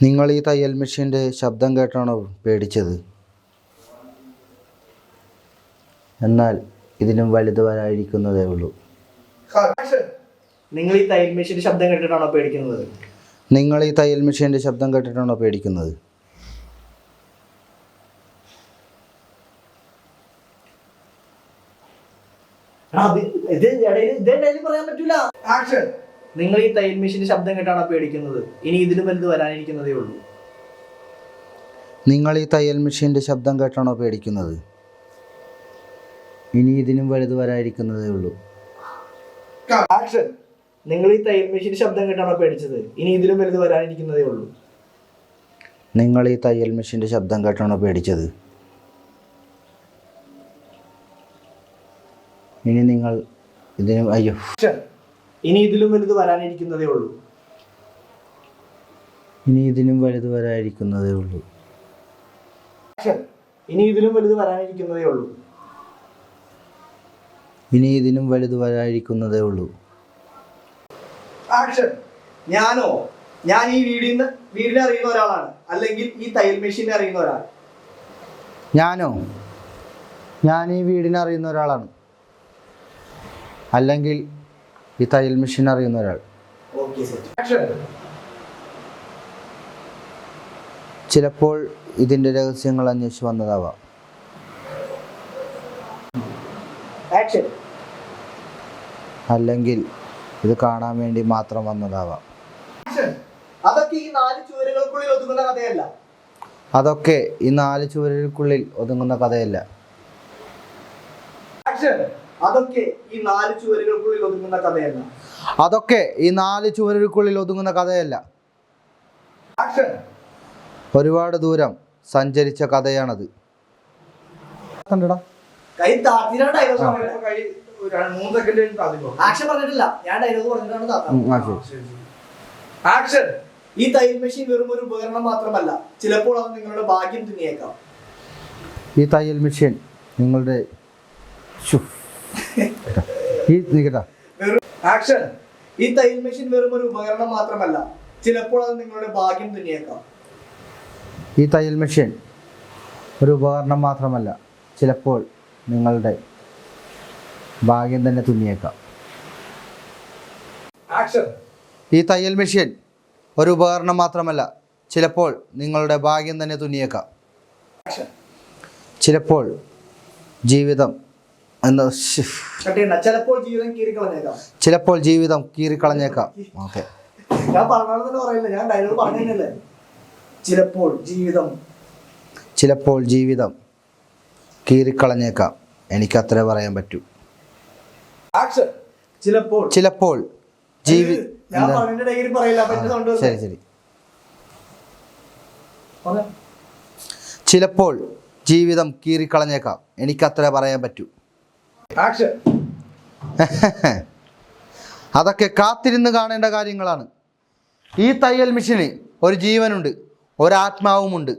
നിങ്ങൾ ഈ തയ്യൽ മെഷീൻ്റെ ശബ്ദം കേട്ടാണോ പേടിച്ചത്? എന്നാൽ ഇതിനും വലുത് വരാതിരിക്കുന്നതേ ഉള്ളൂ. നിങ്ങൾ ഈ തയ്യൽ മെഷീൻ്റെ ശബ്ദം കേട്ടിട്ടാണോ പേടിക്കുന്നത്? നിങ്ങൾ ഈ തയ്യൽ മെഷീൻ്റെ ശബ്ദം കേട്ടിട്ടാണോ പേടിക്കുന്നത്? പറയാൻ പറ്റൂല. നിങ്ങൾ ഈ തയ്യൽ മെഷീന്റെ ശബ്ദം കേട്ടാണോ പേടിക്കുന്നത്? ഇനി ഇതിലും വലുത് വരാനിരിക്കുന്നതേ ഉള്ളൂ. നിങ്ങൾ ഈ തയ്യൽ മെഷീന്റെ ശബ്ദം കേട്ടാണോ പേടിക്കുന്നത്? ഇനി ഇതിനും വലുത് വരാനിരിക്കുന്നതേ ഉള്ളൂ. നിങ്ങൾ ഈ തയ്യൽ മെഷീന്റെ ശബ്ദം കേട്ടാണോ പേടിച്ചത്? ഇനി ഇതിലും വലുത് വരാനിരിക്കുന്നതേ ഉള്ളൂ. നിങ്ങൾ ഈ തയ്യൽ മെഷീന്റെ ശബ്ദം കേട്ടാണോ പേടിച്ചത്? ഇനി നിങ്ങൾ ഇതിനും ഇനി ഇതിലും വലുത് വരാനിരിക്കുന്നതേ ഉള്ളൂ. ഇനി ഇതിനും വലുത് വരാനിരിക്കുന്നതേ ഉള്ളൂ. ഇനി ഇതിലും വലുത് വരാനിരിക്കുന്നതേ ഉള്ളൂ. ഇനി ഇതിനും വലുത് വരാനിരിക്കുന്നതേ ഉള്ളൂ. ഞാൻ ഈ വീടിനെ അറിയുന്ന ഒരാളാണ്, അല്ലെങ്കിൽ ഈ തയ്യൽ മെഷീനെ അറിയുന്ന ഒരാൾ. ഞാൻ ഈ വീടിനെ അറിയുന്ന ഒരാളാണ്, അല്ലെങ്കിൽ ഈ തയ്യൽ മെഷീൻ അറിയുന്ന ഒരാൾ. ചിലപ്പോൾ ഇതിൻ്റെ രഹസ്യങ്ങൾ അന്വേഷിച്ച് വന്നതാവാം. അല്ലെങ്കിൽ ഇത് കാണാൻ വേണ്ടി മാത്രം വന്നതാവാം. അതൊക്കെ ഈ 4 ചുവരുകൾക്കുള്ളിൽ ഒതുങ്ങുന്ന കഥയല്ല. അതൊക്കെ ഈ 4 ചുവരുകൾക്കുള്ളിൽ ഒതുങ്ങുന്ന കഥയല്ല. അതൊക്കെ ഈ 4 ചുവരുകൾക്കുള്ളിൽ ഒതുങ്ങുന്ന കഥയല്ല. അതൊക്കെ ഈ 4 ചുവരുകൾക്കുള്ളിൽ ഒതുങ്ങുന്ന കഥയല്ല. ഒരുപാട് ദൂരം സഞ്ചരിച്ച കഥയാണത്. കണ്ടടാ, കൈ താത്തിനാണ് ഡയലോഗ് ആക്ഷൻ പറഞ്ഞിട്ടില്ല, ഞാൻ ഡയലോഗ് പറഞ്ഞിട്ടാണ്. ആക്ഷൻ. ഈ തയ്യൽ മെഷീൻ വെറും ഒരു ഉപകരണം മാത്രമല്ല, ചിലപ്പോൾ അത് നിങ്ങളുടെ ഭാഗ്യം തുന്നിയേക്കാം. ഈ തയ്യൽ മെഷീൻ നിങ്ങളുടെ ആക്ഷൻ. ഈ തയ്യൽ മെഷീൻ വെറും ഒരു ഉപകരണം മാത്രമല്ല, ചിലപ്പോൾ അത് നിങ്ങളുടെ ഭാഗ്യം തുന്നിയേക്കാം. ഈ തയ്യൽ മെഷീൻ ഒരു ഉപകരണം മാത്രമല്ല, ചിലപ്പോൾ നിങ്ങളുടെ ഭാഗ്യം തന്നെ തുന്നിയേക്കാം. ഈ തയ്യൽ മെഷീൻ ഒരു ഉപകരണം മാത്രമല്ല, ചിലപ്പോൾ നിങ്ങളുടെ ഭാഗ്യം തന്നെ തുന്നിയേക്കാം. ചിലപ്പോൾ ജീവിതം ചിലപ്പോൾ ജീവിതം കീറിക്കളഞ്ഞേക്കാം. ഓക്കെ, ഞാൻ ഡയലോഗ് പറഞ്ഞല്ലേ. ചിലപ്പോൾ ജീവിതം കീറിക്കളഞ്ഞേക്കാം. എനിക്കത്രേ പറയാൻ പറ്റൂ. ചിലപ്പോൾ ശരി ശരി ചിലപ്പോൾ ജീവിതം കീറിക്കളഞ്ഞേക്കാം. എനിക്കത്രേ പറയാൻ പറ്റൂ. അതൊക്കെ കാത്തിരുന്ന് കാണേണ്ട കാര്യങ്ങളാണ്. ഈ തയ്യൽ മെഷീന് ഒരു ജീവനുണ്ട്, ഒരാത്മാവുമുണ്ട്.